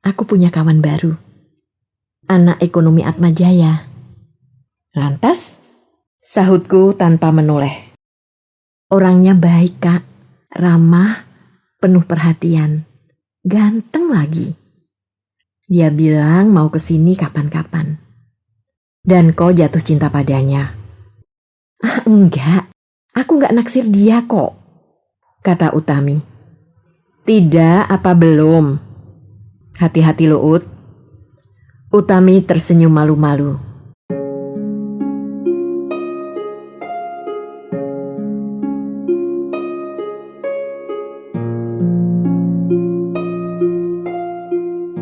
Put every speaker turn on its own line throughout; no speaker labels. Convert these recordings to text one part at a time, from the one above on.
aku punya kawan baru. Anak ekonomi Atmajaya. Lantas? Sahutku tanpa menoleh. Orangnya baik, Kak. Ramah, penuh perhatian. Ganteng lagi. Dia bilang mau kesini kapan-kapan. Dan kau jatuh cinta padanya. Ah, enggak. Aku enggak naksir dia kok, kata Utami. Tidak, apa belum? Hati-hati lo, Ut. Utami tersenyum malu-malu.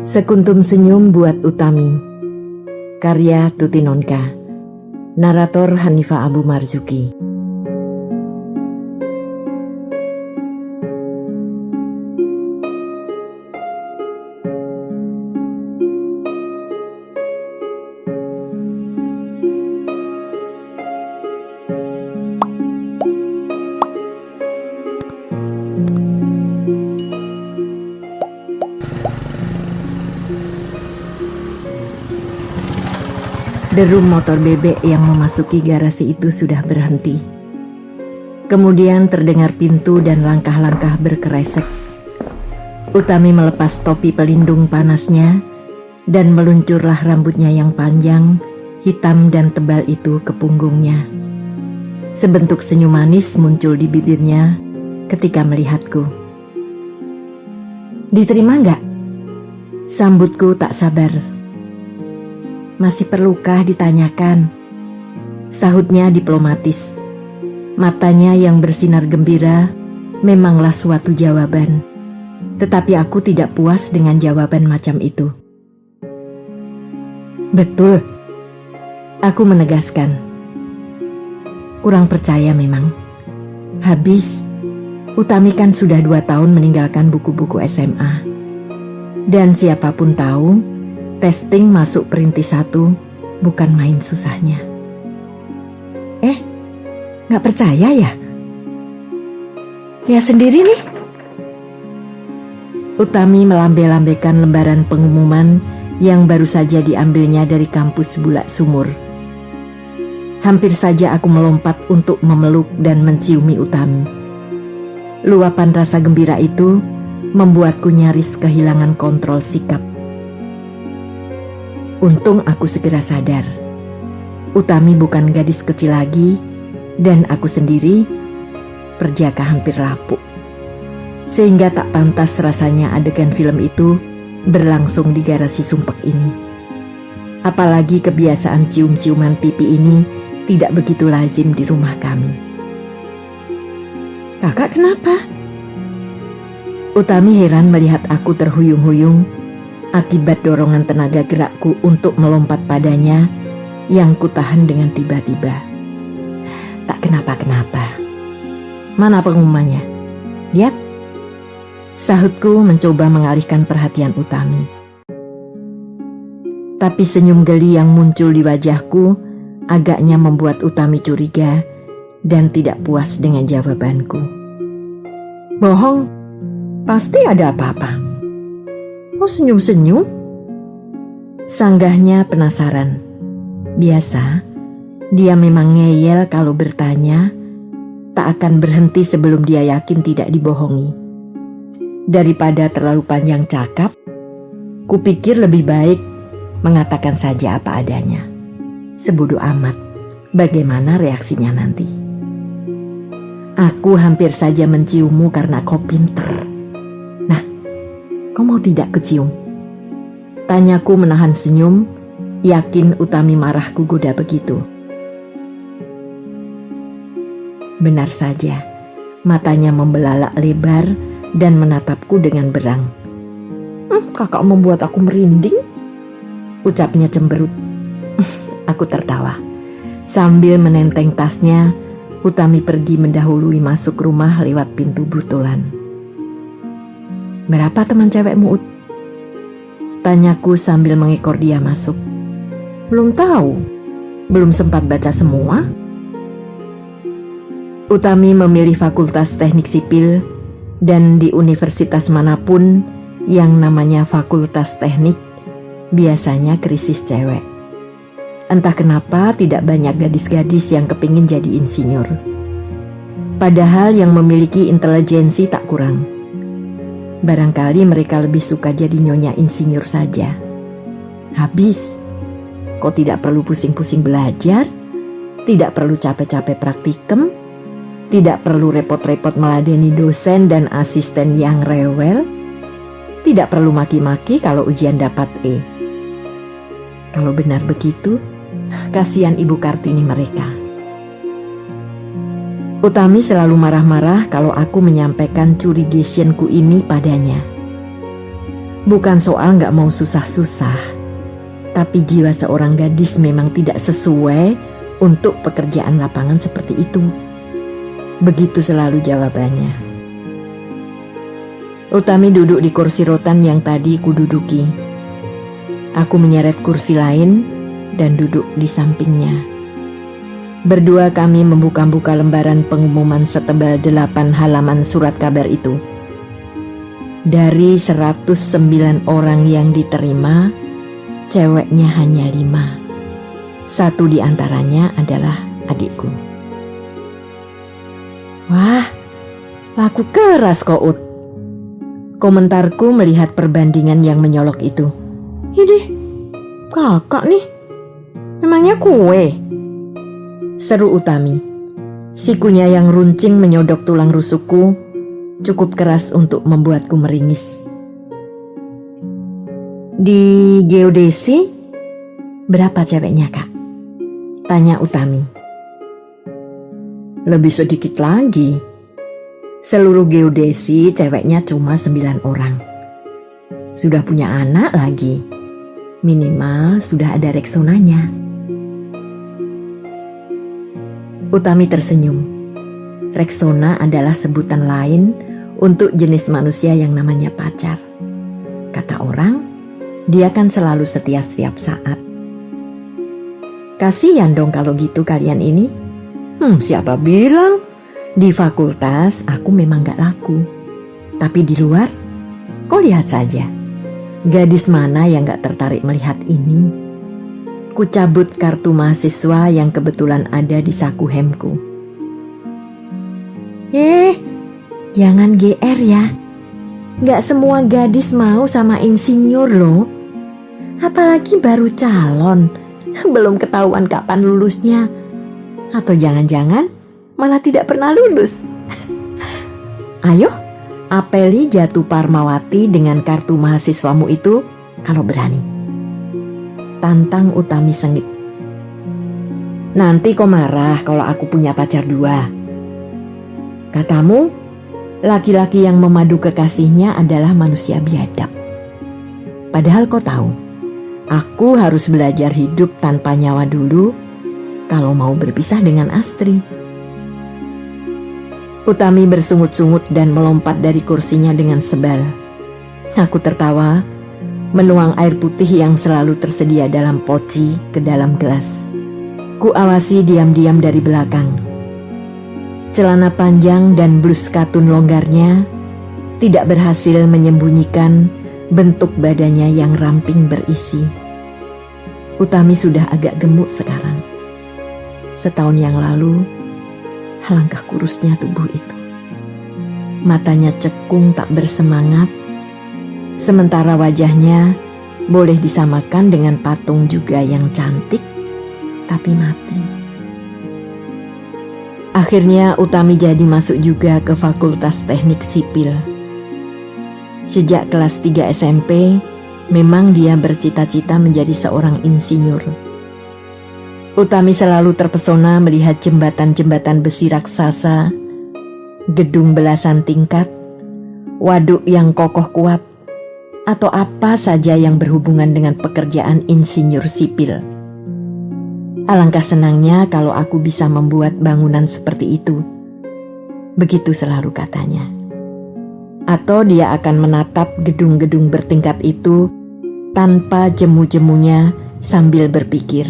Sekuntum senyum buat Utami. Karya Tuti Nonka. Narator Hanifah Abu Marzuki. Derum motor bebek yang memasuki garasi itu sudah berhenti. Kemudian terdengar pintu dan langkah-langkah berkeresek. Utami melepas topi pelindung panasnya dan meluncurlah rambutnya yang panjang, hitam dan tebal itu ke punggungnya. Sebentuk senyum manis muncul di bibirnya ketika melihatku. Diterima enggak? Sambutku tak sabar. Masih perlukah ditanyakan? Sahutnya diplomatis. Matanya yang bersinar gembira memanglah suatu jawaban. Tetapi aku tidak puas dengan jawaban macam itu. Betul, aku menegaskan. Kurang percaya memang. Habis, Utami kan sudah 2 tahun meninggalkan buku-buku SMA. Dan siapapun tahu, testing masuk perintis 1 bukan main susahnya. Gak percaya ya? Ya sendiri nih. Utami melambai-lambaikan lembaran pengumuman yang baru saja diambilnya dari kampus Bulak Sumur. Hampir saja aku melompat untuk memeluk dan menciumi Utami. Luapan rasa gembira itu membuatku nyaris kehilangan kontrol sikap. Untung aku segera sadar. Utami bukan gadis kecil lagi dan aku sendiri perjaka hampir lapuk. Sehingga tak pantas rasanya adegan film itu berlangsung di garasi sumpek ini. Apalagi kebiasaan cium-ciuman pipi ini tidak begitu lazim di rumah kami. Kakak kenapa? Utami heran melihat aku terhuyung-huyung akibat dorongan tenaga gerakku untuk melompat padanya yang kutahan dengan tiba-tiba. Tak kenapa-kenapa. Mana pengumumannya? Lihat. Sahutku mencoba mengalihkan perhatian Utami. Tapi senyum geli yang muncul di wajahku agaknya membuat Utami curiga dan tidak puas dengan jawabanku. Bohong, pasti ada apa-apa. Oh senyum-senyum? Sanggahnya penasaran. Biasa, dia memang ngeyel kalau bertanya, tak akan berhenti sebelum dia yakin tidak dibohongi. Daripada terlalu panjang cakap, kupikir lebih baik mengatakan saja apa adanya. Sebodoh amat, bagaimana reaksinya nanti. Aku hampir saja menciummu karena kau pinter. Kau mau tidak kecium? Tanyaku menahan senyum, yakin Utami marah kugoda begitu. Benar saja, matanya membelalak lebar dan menatapku dengan berang. Kakak membuat aku merinding, ucapnya cemberut. Aku tertawa. Sambil menenteng tasnya, Utami pergi mendahului masuk rumah lewat pintu butulan. Berapa teman cewekmu, Ut? Tanyaku sambil mengekor dia masuk. Belum tahu, belum sempat baca semua. Utami memilih Fakultas Teknik Sipil dan di universitas manapun Yang namanya fakultas teknik biasanya krisis cewek. Entah kenapa tidak banyak gadis-gadis yang kepingin jadi insinyur. Padahal yang memiliki intelijensi tak kurang. Barangkali mereka lebih suka jadi nyonya insinyur saja. Habis, kok tidak perlu pusing-pusing belajar, tidak perlu capek-capek praktikum, tidak perlu repot-repot meladeni dosen dan asisten yang rewel, tidak perlu maki-maki kalau ujian dapat E. Kalau benar begitu, kasihan Ibu Kartini mereka. Utami selalu marah-marah kalau aku menyampaikan curigationku ini padanya. Bukan soal gak mau susah-susah, tapi jiwa seorang gadis memang tidak sesuai untuk pekerjaan lapangan seperti itu. Begitu selalu jawabannya. Utami duduk di kursi rotan yang tadi kududuki. Aku menyeret kursi lain dan duduk di sampingnya. Berdua kami membuka-buka lembaran pengumuman setebal 8 halaman surat kabar itu. Dari 109 orang yang diterima, ceweknya hanya 5. Satu di antaranya adalah adikku. Wah, laku keras kok, Ut. Komentarku melihat perbandingan yang menyolok itu. Idih, kakak nih, memangnya kue? Seru Utami. Sikunya yang runcing menyodok tulang rusukku cukup keras untuk membuatku meringis. Di geodesi berapa ceweknya, Kak? Tanya Utami. Lebih sedikit lagi. Seluruh geodesi ceweknya cuma 9 orang. Sudah punya anak lagi. Minimal sudah ada reksonanya. Utami tersenyum. Reksona adalah sebutan lain untuk jenis manusia yang namanya pacar. Kata orang, dia kan selalu setia setiap saat. Kasihan dong kalau gitu kalian ini. Siapa bilang? Di fakultas aku memang gak laku. Tapi di luar, kau lihat saja. Gadis mana yang gak tertarik melihat ini? Ku cabut kartu mahasiswa yang kebetulan ada di saku hemku. Jangan GR ya. Gak semua gadis mau sama insinyur loh. Apalagi baru calon. Belum ketahuan kapan lulusnya. Atau jangan-jangan malah tidak pernah lulus. Ayo, apeli Jatuh Parmawati dengan kartu mahasiswamu itu kalau berani. Tantang Utami sengit. Nanti kau marah kalau aku punya pacar 2. Katamu, laki-laki yang memadu kekasihnya adalah manusia biadab. Padahal kau tahu, aku harus belajar hidup tanpa nyawa dulu kalau mau berpisah dengan Astri. Utami bersungut-sungut dan melompat dari kursinya dengan sebal. Aku tertawa, menuang air putih yang selalu tersedia dalam poci ke dalam gelas. Ku awasi diam-diam dari belakang. Celana panjang dan blus katun longgarnya tidak berhasil menyembunyikan bentuk badannya yang ramping berisi. Utami sudah agak gemuk sekarang. Setahun yang lalu, alangkah kurusnya tubuh itu. Matanya cekung tak bersemangat, sementara wajahnya boleh disamakan dengan patung juga yang cantik, tapi mati. Akhirnya Utami jadi masuk juga ke Fakultas Teknik Sipil. Sejak kelas 3 SMP, memang dia bercita-cita menjadi seorang insinyur. Utami selalu terpesona melihat jembatan-jembatan besi raksasa, gedung belasan tingkat, waduk yang kokoh kuat, atau apa saja yang berhubungan dengan pekerjaan insinyur sipil. Alangkah senangnya kalau aku bisa membuat bangunan seperti itu. Begitu selalu katanya. Atau dia akan menatap gedung-gedung bertingkat itu tanpa jemu-jemunya sambil berpikir,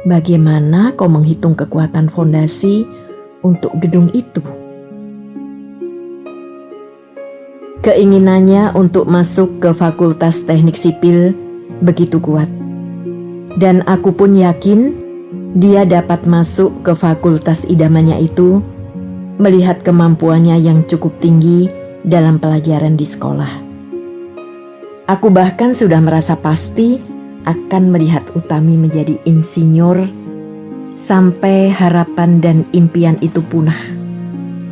bagaimana kau menghitung kekuatan fondasi untuk gedung itu? Keinginannya untuk masuk ke Fakultas Teknik Sipil begitu kuat. Dan aku pun yakin dia dapat masuk ke fakultas idamannya itu melihat kemampuannya yang cukup tinggi dalam pelajaran di sekolah. Aku bahkan sudah merasa pasti akan melihat Utami menjadi insinyur sampai harapan dan impian itu punah,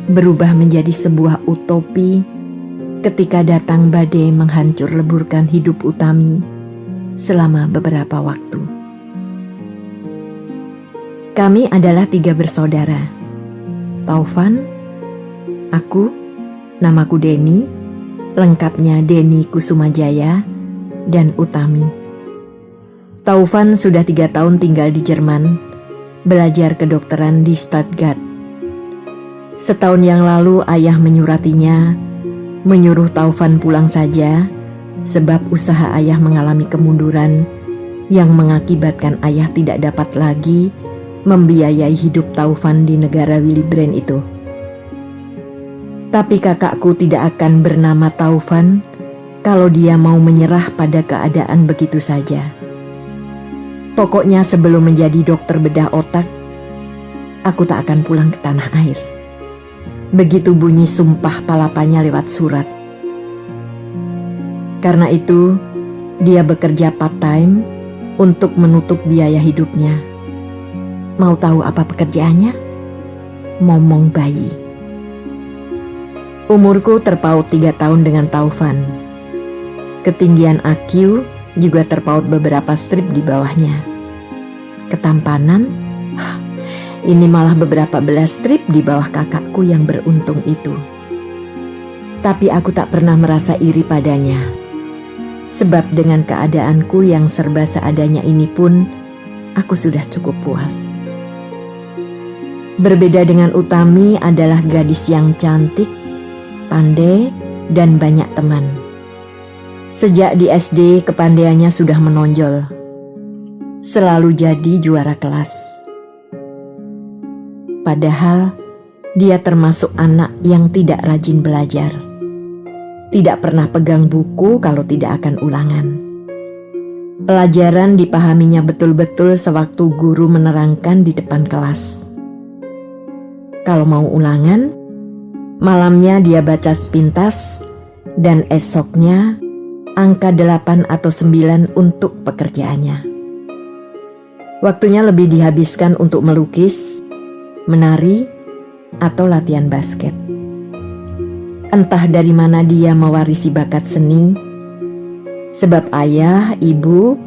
berubah menjadi sebuah utopi ketika datang badai menghancur leburkan hidup Utami selama beberapa waktu. Kami adalah 3 bersaudara. Taufan, aku, namaku Denny, lengkapnya Denny Kusumajaya, dan Utami. Taufan sudah 3 tahun tinggal di Jerman, belajar kedokteran di Stuttgart. Setahun yang lalu ayah menyuratinya, menyuruh Taufan pulang saja, sebab usaha ayah mengalami kemunduran yang mengakibatkan ayah tidak dapat lagi membiayai hidup Taufan di negara Willy Brandt itu. Tapi kakakku tidak akan bernama Taufan kalau dia mau menyerah pada keadaan begitu saja. Pokoknya sebelum menjadi dokter bedah otak, aku tak akan pulang ke tanah air. Begitu bunyi sumpah palapanya lewat surat. Karena itu, dia bekerja part-time untuk menutup biaya hidupnya. Mau tahu apa pekerjaannya? Momong bayi. Umurku terpaut 3 tahun dengan Taufan. Ketinggian AQ juga terpaut beberapa strip di bawahnya. Ketampanan, ini malah beberapa belas strip di bawah kakakku yang beruntung itu. Tapi aku tak pernah merasa iri padanya. Sebab dengan keadaanku yang serba seadanya ini pun, aku sudah cukup puas. Berbeda dengan Utami adalah gadis yang cantik, pandai, dan banyak teman. Sejak di SD kepandaiannya sudah menonjol. Selalu jadi juara kelas. Padahal dia termasuk anak yang tidak rajin belajar. Tidak pernah pegang buku kalau tidak akan ulangan. Pelajaran dipahaminya betul-betul sewaktu guru menerangkan di depan kelas. Kalau mau ulangan, malamnya dia baca sepintas dan esoknya angka 8 atau 9 untuk pekerjaannya. Waktunya lebih dihabiskan untuk melukis, menari, atau latihan basket. Entah dari mana dia mewarisi bakat seni, sebab ayah, ibu,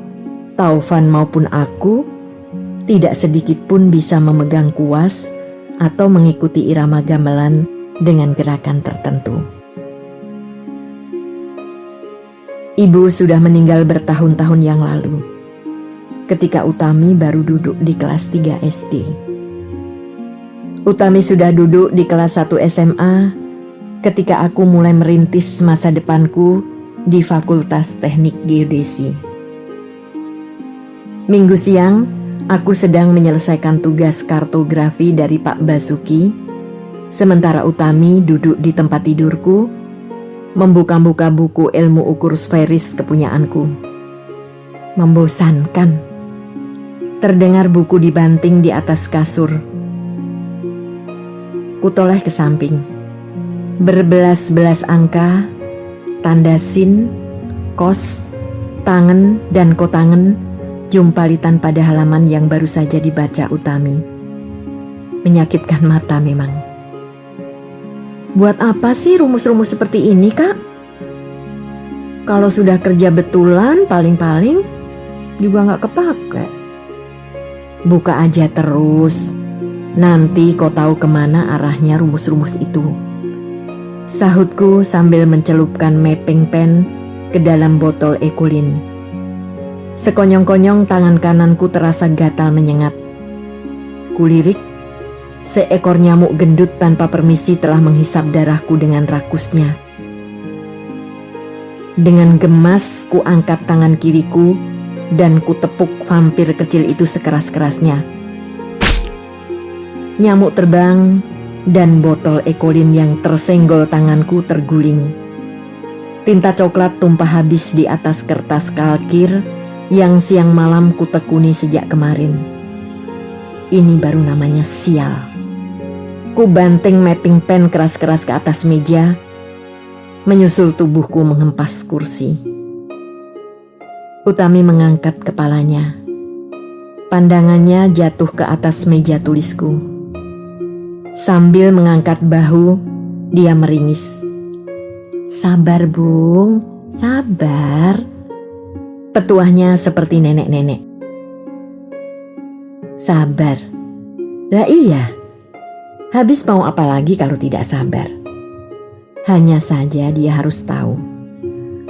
Taufan maupun aku tidak sedikit pun bisa memegang kuas atau mengikuti irama gamelan dengan gerakan tertentu. Ibu sudah meninggal bertahun-tahun yang lalu, ketika Utami baru duduk di kelas 3 SD. Utami sudah duduk di kelas 1 SMA ketika aku mulai merintis masa depanku di Fakultas Teknik Geodesi. Minggu siang, aku sedang menyelesaikan tugas kartografi dari Pak Basuki, sementara Utami duduk di tempat tidurku, membuka-buka buku ilmu ukur sferis kepunyaanku. Membosankan. Terdengar buku dibanting di atas kasur. Kutoleh ke samping. Berbelas-belas angka, tanda sin, kos, tangen, dan kotangen jumpalitan pada halaman yang baru saja dibaca Utami. Menyakitkan mata memang. Buat apa sih rumus-rumus seperti ini, Kak? Kalau sudah kerja betulan, paling-paling juga gak kepake. Buka aja terus. Nanti kau tahu kemana arahnya rumus-rumus itu. Sahutku sambil mencelupkan mapping pen ke dalam botol Ekolin. Sekonyong-konyong tangan kananku terasa gatal menyengat. Kulirik, seekor nyamuk gendut tanpa permisi telah menghisap darahku dengan rakusnya. Dengan gemas ku angkat tangan kiriku dan ku tepuk vampir kecil itu sekeras-kerasnya. Nyamuk terbang dan botol Ekolin yang tersenggol tanganku terguling. Tinta coklat tumpah habis di atas kertas kalkir yang siang malam kutekuni sejak kemarin. Ini baru namanya sial. Ku banting mapping pen keras-keras ke atas meja, menyusul tubuhku menghempas kursi. Utami mengangkat kepalanya. Pandangannya jatuh ke atas meja tulisku. Sambil mengangkat bahu, dia meringis. "Sabar, Bung, sabar." Petuahnya seperti nenek-nenek. Sabar. Lah iya. Habis mau apa lagi kalau tidak sabar? Hanya saja dia harus tahu.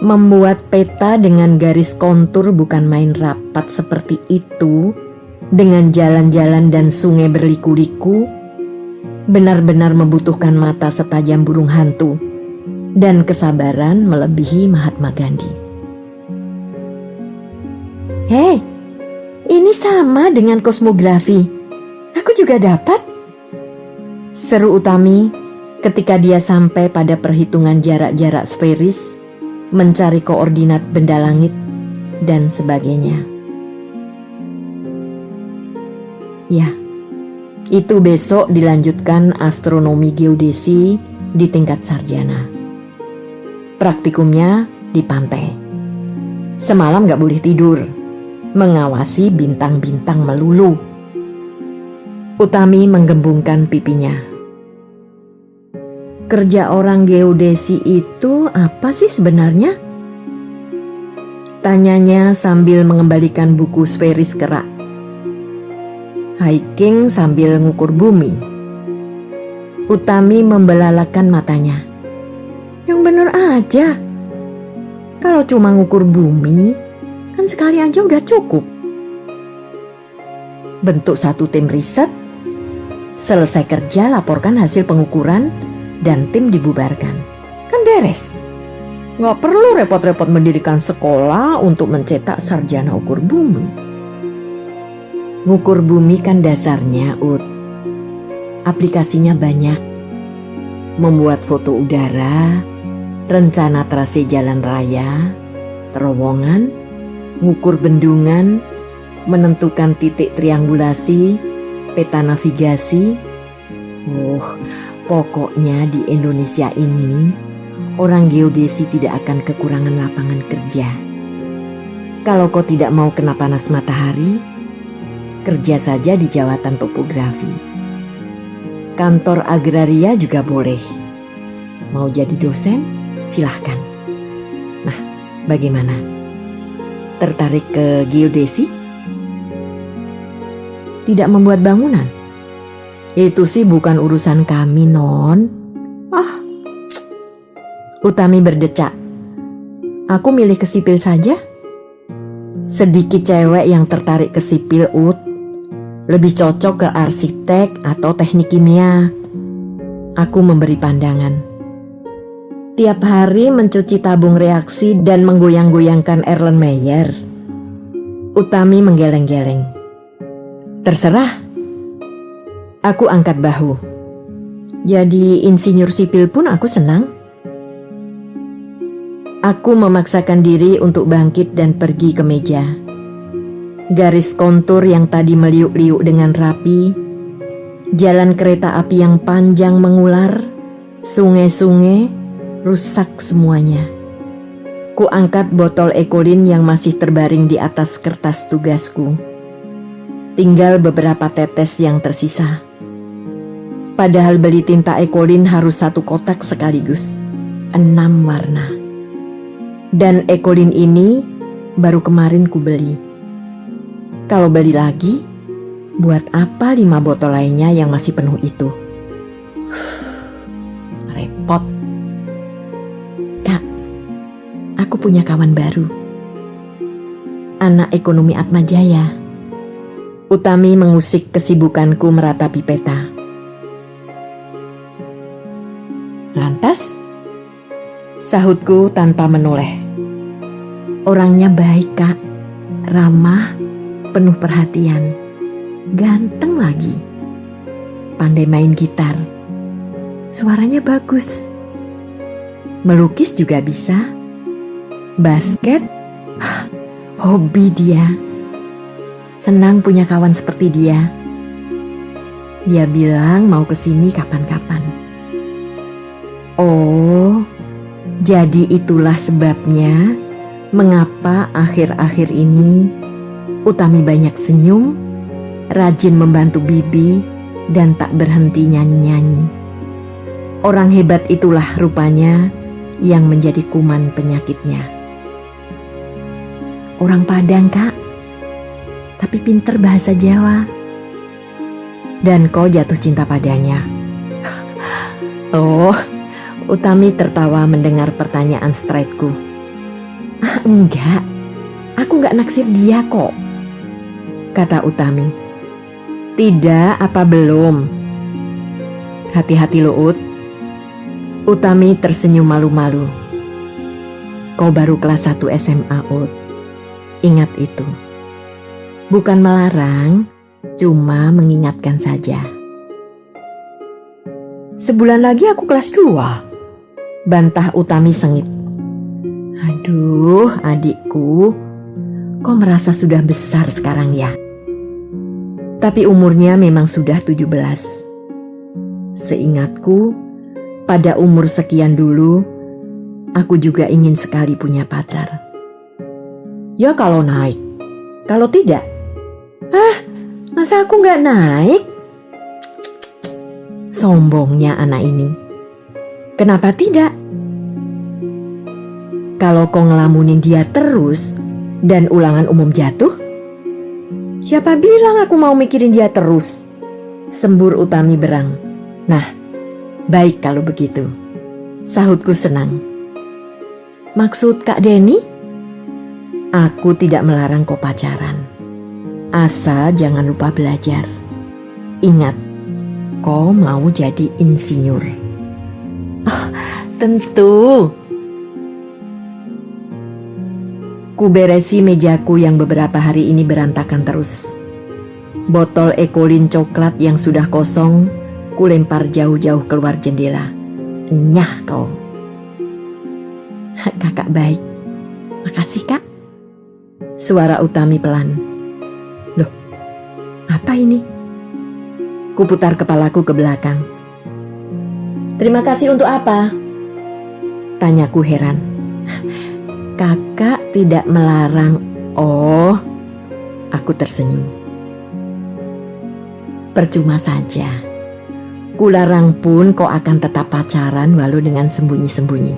Membuat peta dengan garis kontur bukan main rapat seperti itu, dengan jalan-jalan dan sungai berliku-liku, benar-benar membutuhkan mata setajam burung hantu dan kesabaran melebihi Mahatma Gandhi. "Hei, ini sama dengan kosmografi. Aku juga dapat," seru Utami ketika dia sampai pada perhitungan jarak-jarak sferis, mencari koordinat benda langit, dan sebagainya. Ya, itu besok dilanjutkan astronomi geodesi di tingkat sarjana. Praktikumnya di pantai. Semalam gak boleh tidur, mengawasi bintang-bintang melulu. Utami menggembungkan pipinya. Kerja orang geodesi itu apa sih sebenarnya? Tanyanya sambil mengembalikan buku sferis kerak. Hiking sambil ngukur bumi. Utami membelalakan matanya. Yang bener aja. Kalau cuma ngukur bumi, kan sekali aja udah cukup. Bentuk satu tim riset, selesai kerja laporkan hasil pengukuran, dan tim dibubarkan. Kan beres. Nggak perlu repot-repot mendirikan sekolah untuk mencetak sarjana ukur bumi. Ngukur bumi kan dasarnya, Ut. Aplikasinya banyak. Membuat foto udara, rencana trase jalan raya, terowongan, ngukur bendungan, menentukan titik triangulasi, peta navigasi. Pokoknya di Indonesia ini, orang geodesi tidak akan kekurangan lapangan kerja. Kalau kau tidak mau kena panas matahari, kerja saja di jawatan topografi. Kantor agraria juga boleh. Mau jadi dosen? Silahkan. Nah, bagaimana? Tertarik ke geodesi? Tidak membuat bangunan? Itu sih bukan urusan kami, Non. Utami berdecak. Aku milih ke sipil saja. Sedikit cewek yang tertarik ke sipil, Ut. Lebih cocok ke arsitek atau teknik kimia. Aku memberi pandangan. Tiap hari mencuci tabung reaksi dan menggoyang-goyangkan Erlenmeyer. Utami menggeleng-geleng. Terserah. Aku angkat bahu. Jadi insinyur sipil pun aku senang. Aku memaksakan diri untuk bangkit dan pergi ke meja. Garis kontur yang tadi meliuk-liuk dengan rapi, jalan kereta api yang panjang mengular, sungai-sungai, rusak semuanya. Ku angkat botol Ekolin yang masih terbaring di atas kertas tugasku. Tinggal beberapa tetes yang tersisa. Padahal beli tinta Ekolin harus 1 kotak sekaligus, 6 warna. Dan Ekolin ini baru kemarin ku beli. Kalau beli lagi, buat apa 5 botol lainnya yang masih penuh itu? Repot. Kak, aku punya kawan baru. Anak ekonomi Atmajaya. Utami mengusik kesibukanku meratapi peta. Lantas? Sahutku tanpa menoleh. Orangnya baik, Kak. Ramah, penuh perhatian. Ganteng lagi. Pandai main gitar. Suaranya bagus. Melukis juga bisa. Basket? Hobi dia. Senang punya kawan seperti dia. Dia bilang mau kesini kapan-kapan. Oh, jadi itulah sebabnya mengapa akhir-akhir ini Utami banyak senyum, rajin membantu Bibi, dan tak berhenti nyanyi-nyanyi. Orang hebat itulah rupanya yang menjadi kuman penyakitnya. Orang Padang, Kak, tapi pinter bahasa Jawa. Dan kau jatuh cinta padanya. Oh, Utami tertawa mendengar pertanyaan straightku. Enggak, aku gak naksir dia kok, kata Utami. Tidak, apa belum? Hati-hati lo, Ut. Utami tersenyum malu-malu. Kau baru kelas 1 SMA, Ut. Ingat itu. Bukan melarang, cuma mengingatkan saja. Sebulan lagi aku kelas 2, bantah Utami sengit. Aduh, adikku, kau merasa sudah besar sekarang ya? Tapi umurnya memang sudah 17. Seingatku, pada umur sekian dulu, aku juga ingin sekali punya pacar. Ya kalau naik, kalau tidak. Masa aku gak naik? Sombongnya anak ini. Kenapa tidak? Kalau kau ngelamunin dia terus dan ulangan umum jatuh, siapa bilang aku mau mikirin dia terus? Sembur Utami berang. Nah, baik kalau begitu. Sahutku senang. Maksud Kak Denny? Aku tidak melarang kau pacaran. Asal jangan lupa belajar. Ingat, kau mau jadi insinyur. Oh, tentu. Kuberesi mejaku yang beberapa hari ini berantakan terus. Botol Ekolin coklat yang sudah kosong kulempar jauh-jauh keluar jendela. Nyah kau. Kakak baik. Makasih, Kak. Suara Utami pelan. Loh, apa ini? Kuputar kepalaku ke belakang. Terima kasih untuk apa? Tanyaku heran. Kakak tidak melarang. Oh, aku tersenyum. Percuma saja. Kularang pun kau akan tetap pacaran walau dengan sembunyi-sembunyi.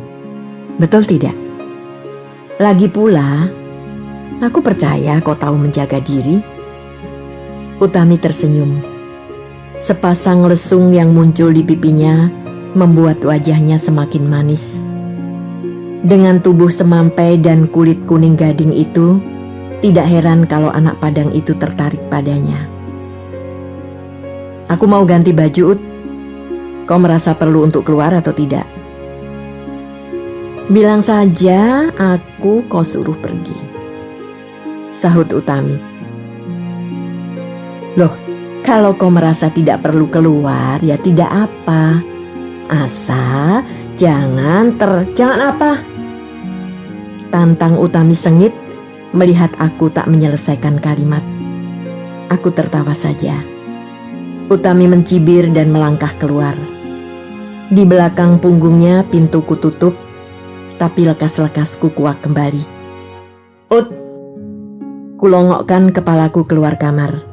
Betul tidak? Lagi pula, aku percaya kau tahu menjaga diri. Utami tersenyum. Sepasang lesung yang muncul di pipinya membuat wajahnya semakin manis. Dengan tubuh semampai dan kulit kuning gading itu, tidak heran kalau anak Padang itu tertarik padanya. Aku mau ganti baju, Ut. Kau merasa perlu untuk keluar atau tidak? Bilang saja aku kau suruh pergi, sahut Utami. Loh, kalau kau merasa tidak perlu keluar, ya tidak apa. Asal jangan apa? Tantang Utami sengit melihat aku tak menyelesaikan kalimat. Aku tertawa saja. Utami mencibir dan melangkah keluar. Di belakang punggungnya pintu kututup, tapi lekas-lekas kukuak kembali. Ut! Kulongokkan kepalaku keluar kamar.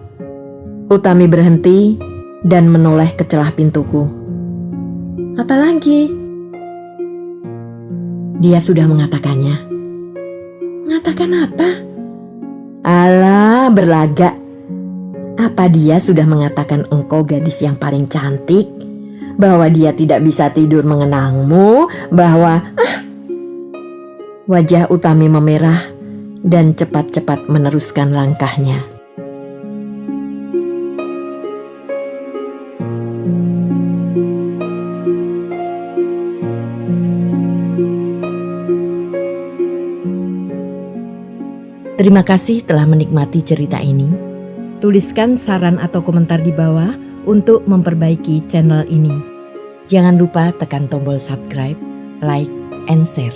Utami berhenti dan menoleh ke celah pintuku. Apalagi? Dia sudah mengatakannya. Mengatakan apa? Alah, berlagak. Apa dia sudah mengatakan engkau gadis yang paling cantik? Bahwa dia tidak bisa tidur mengenangmu? Bahwa... Wajah Utami memerah dan cepat-cepat meneruskan langkahnya. Terima kasih telah menikmati cerita ini. Tuliskan saran atau komentar di bawah untuk memperbaiki channel ini. Jangan lupa tekan tombol subscribe, like, and share.